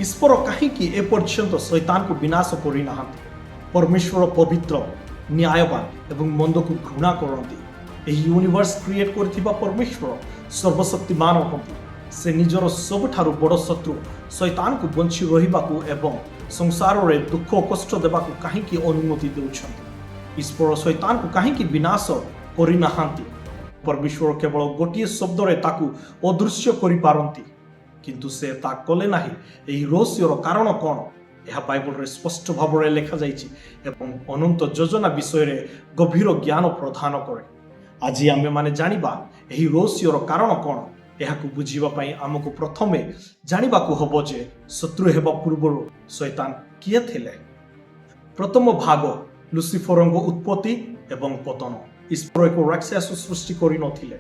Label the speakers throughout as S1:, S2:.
S1: ईश्वर कहीं एपर्यंत शैतान को विनाश करना परमेश्वर पवित्र न्यायवान एवं मंद को घृणा करती यूनिवर्स क्रिएट कर परमेश्वर सर्वशक्तिमान हमें से निजर सबुठारु बड़ शत्रु शैतान को बंची रहिबाकु एवं संसार में दुख कष्ट देवाकु कहीं अनुमति देउछन्ति। ईश्वर शैतान को कहीं विनाश करिनाहांती। परमेश्वर केवल गोटे शब्द रे ताकु अदृश्य करि पारंती, किंतु से ता कले नाही। एही रहस्यर कारण कौन यह बाइबल रे स्पष्ट भाव में लिखा जाइछि एवं अनंत योजना विषय रे गभीर ज्ञान प्रदान करे। आज आमे माने जानिबा एही रहस्यर कारण कौन। यहाकु बुझिबा पई आमको प्रथमे जानिबाकु हबो जे शत्रु हेबा पूर्व शैतान किए थिले। प्रथम भाग लुसिफरଙ୍କ उत्पत्ति एवं पतन। ईश्वर एक राक्षस सृष्टि करि नथिले।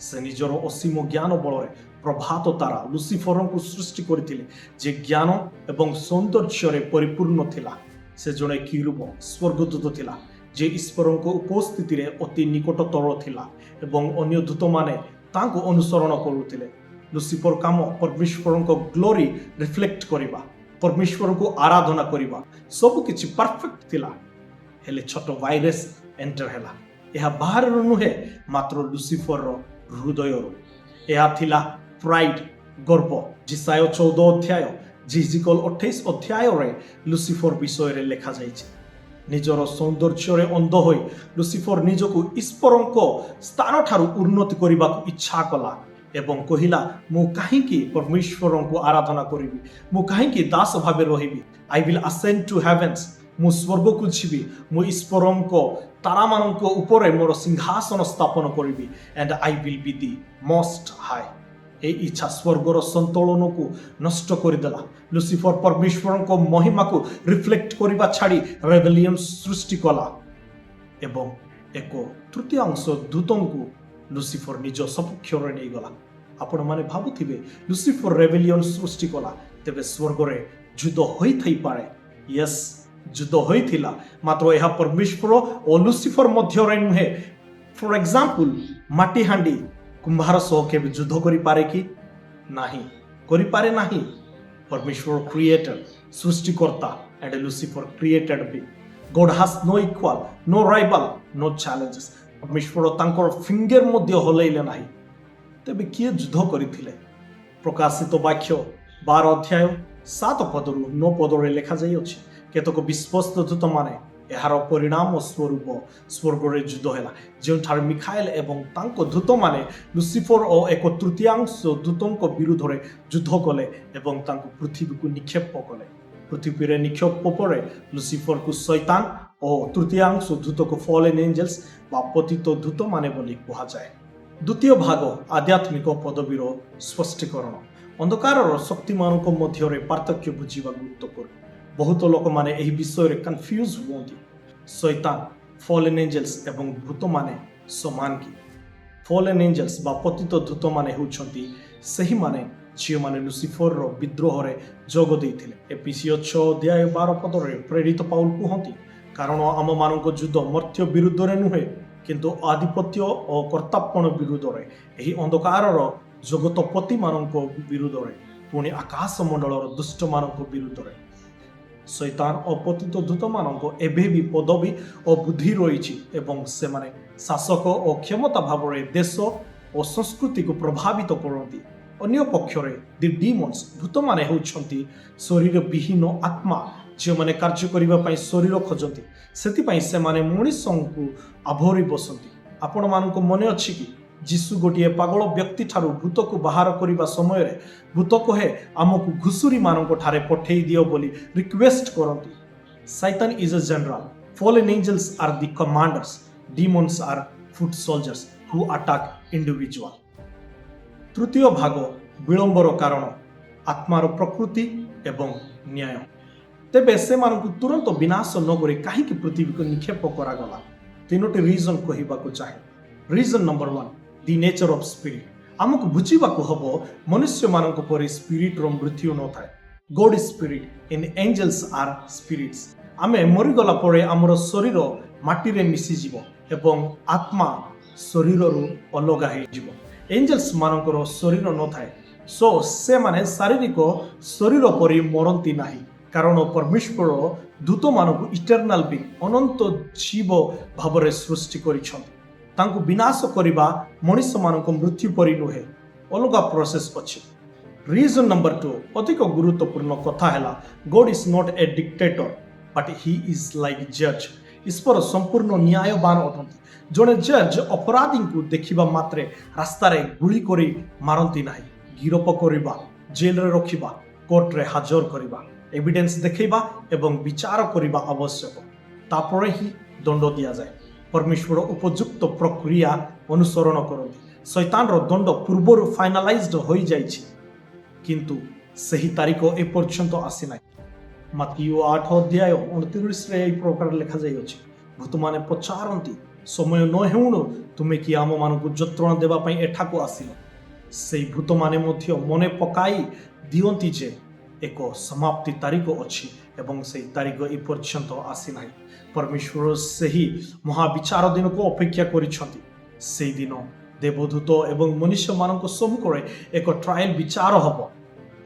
S1: से निजर असीम ज्ञान बल प्रभात तारा लुसिफरଙ୍କୁ सृष्टि करथिले जे ज्ञान एवं सौंदर्य रे परिपूर्ण थिला। से जणे किरूब स्वर्गदूत थिला जे ईश्वरଙ୍କ उपस्थिति रे अति निकटतर थिला एवं अन्य दूत माने तांको अनुसरण करुथिले। लुसिफर काम परमेश्वरଙ୍କ ग्लोरी रिफ्लेक्ट करिबा, परमेश्वर को आराधना करिबा सब किछि परफेक्ट थिला। हेले छोट वायरस एंटर हैला। यह बाहर नुहे मात्र लुसिफर हृदय यह थिला प्राइड गर्व। जिसाय 14 अध्याय जिजिकल 28 अध्याय रे लुसिफर विषय रे लिखा जाइछि। निजर सौंदर्य रे अंध होई लुसिफर निजको ईश्वरଙ୍କ स्थान ठारू उन्नति करिबाकू इच्छा कला एवं कहिला मु काहीकि परमेश्वरଙ୍କୁ आराधना करिबी, मु काहीकि दास भाबे रहिबी। आई विल असेंड टू हेवेन्स, मु स्वर्ग को जीवी, मु ईश्वरଙ୍କ तारा मानक ऊपर मोर सिंहासन स्थापन करिबी and I will be the most high. ए इच्छा स्वर्गर संतुलन को नष्ट करदेला। लुसिफर परमेश्वरଙ୍କ महिमा को रिफ्लेक्ट करिबा छाड़ी रेबेलियन सृष्टि कला एवं एक तृतीयांश दूतଙ୍କୁ लुसिफर निज सपक्ष रे नै गला। आपण माने भाबुथिबे लुसिफर रेबेलियन सृष्टि कला तेबे स्वर्ग रे युद्ध होई थई पारे। यस, युद्ध होइथिला, मात्र यह परमेश्वर और लुसिफर मध्य रे नुहे। फॉर एग्जांपल माटी हांडी कुंभार सह के युद्ध करि पारे कि नाही, करि पारे नाही। परमेश्वर क्रिएटर सृष्टिकर्ता and Lucifer created be. God has no equal, no rival, no challenges. परमेश्वर तांकर फिंगर मध्य हलैले नाही। तेबे किए युद्ध करिथिले? प्रकाशित वाक्य 12 अध्याय 7 पदरु 9 पद रे लिखा जाई अछि। केतक विश्वस्त दूत माने एहार परिणाम स्वरूप स्वर्ग रे युद्ध हैला, जेठार मिखाएल एवं तांको दूत माने लुसिफर और एक तृतीयांश दूतଙ୍କ विरुद्ध रे युद्ध कले एवं तांको पृथ्वी को निक्षेप कले। पृथ्वी रे निक्षेप परे लुसिफर को शैतान और तृतीयांश दूत को फॉलन एंजल्स बा पतित दूत माने बोली कहा जाए। द्वितीय भाग आध्यात्मिक पदवीर स्पष्टीकरण। अंधकार शक्तिमानक मध्य रे पार्थक्य बुझिबा गुरुत्वपूर्ण। बहुत लोक माने एही विषय रे कंफ्यूज होंती। शैतान, फॉलन एंजल्स एवं भूत माने समान की? फॉलन एंजल्स बा पतित दूत माने होउछंती सही माने जे माने लुसिफर रो विद्रोह रे जोग देइथिले। एफिसियो 6 अध्याय 12 पद रे प्रेरित पाउल कहंती, कारण आम मानक युद्ध मर्त्य विरुद्ध रे नुहे किंतु आधिपत्य और कर्तापण विरुद्ध रे, एही अंधकार रो जगतपति मानक विरुद्ध रे, पुणी आकाश मंडल रो दुष्ट मानक विरुद्ध रे। शैतान और पतित दूत मानक एबे भी पदवी और बुद्धि रही एवं से माने शासक और क्षमता भाव रे देश और संस्कृति को प्रभावित करती। अन्य पक्ष रे दी डीमन्स भूत माने होउछंती शरीर विहीन आत्मा जे माने कार्य करिबा पई शरीर खोजंती। सेति पई से माने मनुष्यଙ୍କୁ आभरी बसंती। आपण मानक मने अछि कि जीसु गोटे पागल व्यक्ति ठारू भूत को बाहर करने समय रे भूत कहे आमको घुसुरी मानक ठारे पठेई दियो बोली रिक्वेस्ट करती। Satan is a general, fallen angels are the commanders, demons are foot soldiers who attack individual. तृतीय भाग विलंबर कारण आत्मार प्रकृति एवं न्याय। तेबे से मानक तुरंत विनाश न करी कहीं पृथ्वी को निक्षेप करागला? तीनोटी रीजन कहबाकू चाहे। Reason number 1, the nature of spirit. आमको बुझीबाकू हबो मनुष्य मानक परि स्पिरिट रो मृत्यु न थाए। God is spirit in angels are spirits. आमे मरि गला परे हमर शरीर माटी रे मिसी जीवो एवं आत्मा शरीर रो अलग हे जीवो। एंजल्स मानकर शरीर न थाए ସୋ ସେମାନେ ଶାରୀରିକ ଶରୀର ପରି ମରନ୍ତି ନାହିଁ, କାରଣ ପରମେଶ୍ୱର ଦୂତମାନଙ୍କୁ ଇଟର୍ନାଲ ବିଂ ଅନନ୍ତ ଜୀବ ଭାବରେ ସୃଷ୍ଟି କରିଛନ୍ତି। ତାଙ୍କୁ ବିନାଶ କରିବା ମଣିଷମାନଙ୍କ ମୃତ୍ୟୁ ପରି ନୁହେଁ, ଅଲଗା ପ୍ରୋସେସ ଅଛି। ରିଜନ ନମ୍ବର 2 ଅଧିକ ଗୁରୁତ୍ୱପୂର୍ଣ୍ଣ କଥା ହେଲା, God is not a dictator but he is like ଜଜ୍। ଈଶ୍ୱର ସମ୍ପୂର୍ଣ୍ଣ ନ୍ୟାୟବାନ ଅଟନ୍ତି। ଜଣେ ଜଜ୍ ଅପରାଧୀଙ୍କୁ ଦେଖିବା ମାତ୍ରେ ରାସ୍ତାରେ ଗୁଳି କରି ମାରନ୍ତି ନାହିଁ। ଗିରଫ କରିବା, ଜେଲରେ ରଖିବା, କୋର୍ଟରେ ହାଜର କରିବା, ଏଭିଡେନ୍ସ ଦେଖାଇବା ଏବଂ ବିଚାର କରିବା ଆବଶ୍ୟକ। ତାପରେ ହିଁ ଦଣ୍ଡ ଦିଆଯାଏ। ପରମେଶ୍ୱର ଉପଯୁକ୍ତ ପ୍ରକ୍ରିୟା ଅନୁସରଣ କରନ୍ତି। ଶୈତାନର ଦଣ୍ଡ ପୂର୍ବରୁ ଫାଇନାଲାଇଜ୍ଡ ହୋଇଯାଇଛି, କିନ୍ତୁ ସେହି ତାରିଖ ଏପର୍ଯ୍ୟନ୍ତ ଆସିନାହିଁ। ମାଥିଉ 8 ଅଧ୍ୟାୟ 29ରେ ଏହି ପ୍ରକାର ଲେଖାଯାଇଅଛି, ଭୂତମାନେ ପଚାରନ୍ତି, ସମୟ ନ ହେଉଣୁ ତୁମେ କି ଆମମାନଙ୍କୁ ଯନ୍ତ୍ରଣା ଦେବା ପାଇଁ ଏଠାକୁ ଆସିଲ? ସେହି ଭୂତମାନେ ମଧ୍ୟ ମନେ ପକାଇ ଦିଅନ୍ତି ଯେ ଏକ ସମାପ୍ତି ତାରିଖ ଅଛି ଏବଂ ସେହି ତାରିଖ ଏପର୍ଯ୍ୟନ୍ତ ଆସିନାହିଁ। ପରମେଶ୍ୱର ସେହି ମହାବିଚାର ଦିନକୁ ଅପେକ୍ଷା କରିଛନ୍ତି। ସେହିଦିନ ଦେବଦୂତ ଏବଂ ମନୁଷ୍ୟମାନଙ୍କ ସମ୍ମୁଖରେ ଏକ ଟ୍ରାଏଲ ବିଚାର ହେବ।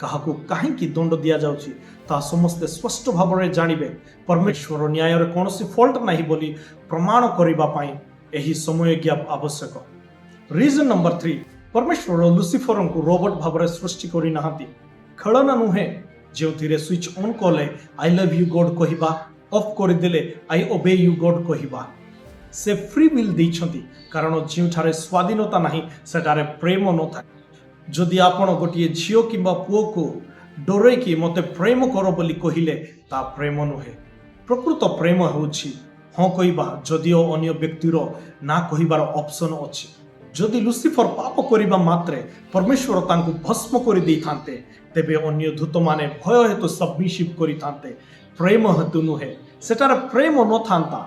S1: କାହାକୁ କାହିଁକି ଦଣ୍ଡ ଦିଆଯାଉଛି ତାହା ସମସ୍ତେ ସ୍ପଷ୍ଟ ଭାବରେ ଜାଣିବେ। ପରମେଶ୍ୱର ନ୍ୟାୟରେ କୌଣସି ଫଲ୍ଟ ନାହିଁ ବୋଲି ପ୍ରମାଣ କରିବା ପାଇଁ ଏହି ସମୟ ଗ୍ୟାପ୍ ଆବଶ୍ୟକ। ରିଜନ ନମ୍ବର 3 ପରମେଶ୍ୱର ଲୁସିଫରଙ୍କୁ ରୋବଟ ଭାବରେ ସୃଷ୍ଟି କରିନାହାନ୍ତି। ଖେଳନା ନୁହେଁ ଯେଉଁଥିରେ ସୁଇଚ୍ ଅନ୍ କଲେ ଆଇ ଲଭ୍ ୟୁ ଗଡ୍ କହିବା, ଅଫ୍ କରିଦେଲେ ଆଇ ଓବେ ୟୁ ଗଡ୍ କହିବା। ସେ ଫ୍ରି ୱିଲ୍ ଦେଇଛନ୍ତି, କାରଣ ଯେଉଁଠାରେ ସ୍ୱାଧୀନତା ନାହିଁ ସେଠାରେ ପ୍ରେମ ନଥାଏ। ଯଦି ଆପଣ ଗୋଟିଏ ଝିଅ କିମ୍ବା ପୁଅକୁ ଡରେଇକି ମୋତେ ପ୍ରେମ କର ବୋଲି କହିଲେ, ତା ପ୍ରେମ ନୁହେଁ। ପ୍ରକୃତ ପ୍ରେମ ହେଉଛି ହଁ କହିବା, ଯଦିଓ ଅନ୍ୟ ବ୍ୟକ୍ତିର ନା କହିବାର ଅପସନ ଅଛି। ଯଦି ଲୁସିଫର ପାପ କରିବା ମାତ୍ରେ ପରମେଶ୍ୱର ତାଙ୍କୁ ଭସ୍ମ କରିଦେଇଥାନ୍ତେ, ତେବେ ଅନ୍ୟ ଦୂତମାନେ ଭୟ ହେତୁ ସବମିସିଭ କରିଥାନ୍ତେ, ପ୍ରେମ ହେତୁ ନୁହେଁ। ସେଠାରେ ପ୍ରେମ ନଥାନ୍ତା।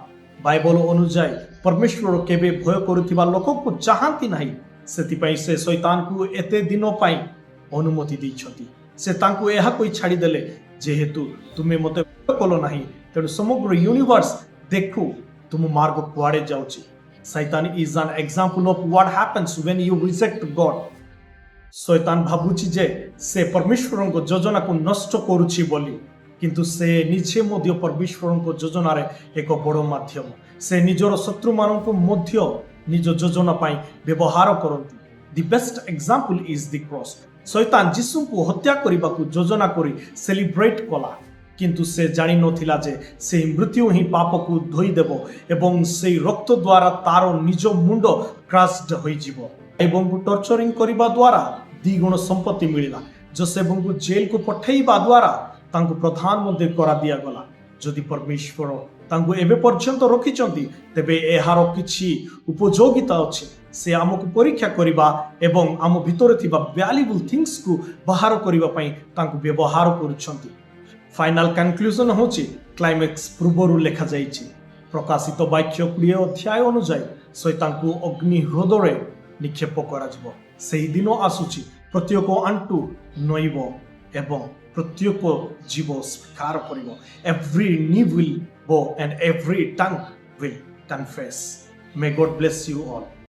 S1: ବାଇବଲ ଅନୁଯାୟୀ ପରମେଶ୍ୱର କେବେ ଭୟ କରୁଥିବା ଲୋକକୁ ଚାହାନ୍ତି ନାହିଁ। ସେଥିପାଇଁ ସେ ଶୈତାନକୁ ଏତେ ଦିନ ପାଇଁ ଅନୁମତି ଦେଇଛନ୍ତି। ସେ ତାଙ୍କୁ ଏହା କହି ଛାଡ଼ିଦେଲେ, ଯେହେତୁ ତୁମେ ମୋତେ ଭୟ କଲ ନାହିଁ, ତେଣୁ ସମଗ୍ର ୟୁନିଭର୍ସ ଦେଖୁ ତୁମ ମାର୍ଗ କୁଆଡ଼େ ଯାଉଛି। Satan is an example of what happens when you reject God. Shaitaan ଭାବୁଛି ଯେ ସେ ପରମେଶ୍ୱରଙ୍କ ଯୋଜନାକୁ ନଷ୍ଟ କରୁଛି ବୋଲି, କିନ୍ତୁ ସେ ନିଜେ ମଧ୍ୟ ପରମେଶ୍ୱରଙ୍କ ଯୋଜନାରେ ଏକ ବଡ଼ ମାଧ୍ୟମ। ସେ ନିଜର ଶତ୍ରୁମାନଙ୍କୁ ମଧ୍ୟ ନିଜ ଯୋଜନା ପାଇଁ ବ୍ୟବହାର କରନ୍ତି। The best example is the cross. ଶୈତାନ ଯୀଶୁଙ୍କୁ ହତ୍ୟା କରିବାକୁ ଯୋଜନା କରି ସେଲିବ୍ରେଟ୍ କଲା, କିନ୍ତୁ ସେ ଜାଣିନଥିଲା ଯେ ସେହି ମୃତ୍ୟୁ ହିଁ ପାପକୁ ଧୋଇଦେବ ଏବଂ ସେହି ରକ୍ତ ଦ୍ୱାରା ତାର ନିଜ ମୁଣ୍ଡ କ୍ରାସ୍ଡ ହୋଇଯିବ। ଏବଂଙ୍କୁ ଟର୍ଚରିଂ କରିବା ଦ୍ୱାରା 2 ଗୁଣ ସମ୍ପତ୍ତି ମିଳିଲା। ଯୋସେଫଙ୍କୁ ଜେଲକୁ ପଠାଇବା ଦ୍ୱାରା ତାଙ୍କୁ ପ୍ରଧାନମନ୍ତ୍ରୀ କରାଦିଆଗଲା। ଯଦି ପରମେଶ୍ୱର ତାଙ୍କୁ ଏବେ ପର୍ଯ୍ୟନ୍ତ ରଖିଛନ୍ତି, ତେବେ ଏହାର କିଛି ଉପଯୋଗିତା ଅଛି। ସେ ଆମକୁ ପରୀକ୍ଷା କରିବା ଏବଂ ଆମ ଭିତରେ ଥିବା ଭ୍ୟାଲୁଏବଲ୍ ଥିଙ୍ଗସକୁ ବାହାର କରିବା ପାଇଁ ତାଙ୍କୁ ବ୍ୟବହାର କରୁଛନ୍ତି। ଫାଇନାଲ କନକ୍ଲୁଜନ ହେଉଛି କ୍ଲାଇମ୍ୟାକ୍ସ ପୂର୍ବରୁ ଲେଖାଯାଇଛି। ପ୍ରକାଶିତ ବାକ୍ୟ 20 ଅଧ୍ୟାୟ ଅନୁଯାୟୀ ଶୈତାନଙ୍କୁ ଅଗ୍ନି ହ୍ରଦରେ ନିକ୍ଷେପ କରାଯିବ। ସେହି ଦିନ ଆସୁଛି, ପ୍ରତ୍ୟେକ ଆଣ୍ଠୁ ନଇବ ଏବଂ ପ୍ରତ୍ୟେକ ଜୀବ ସ୍ୱୀକାର କରିବ। Every knee will bow and every tongue will confess. May God bless you all.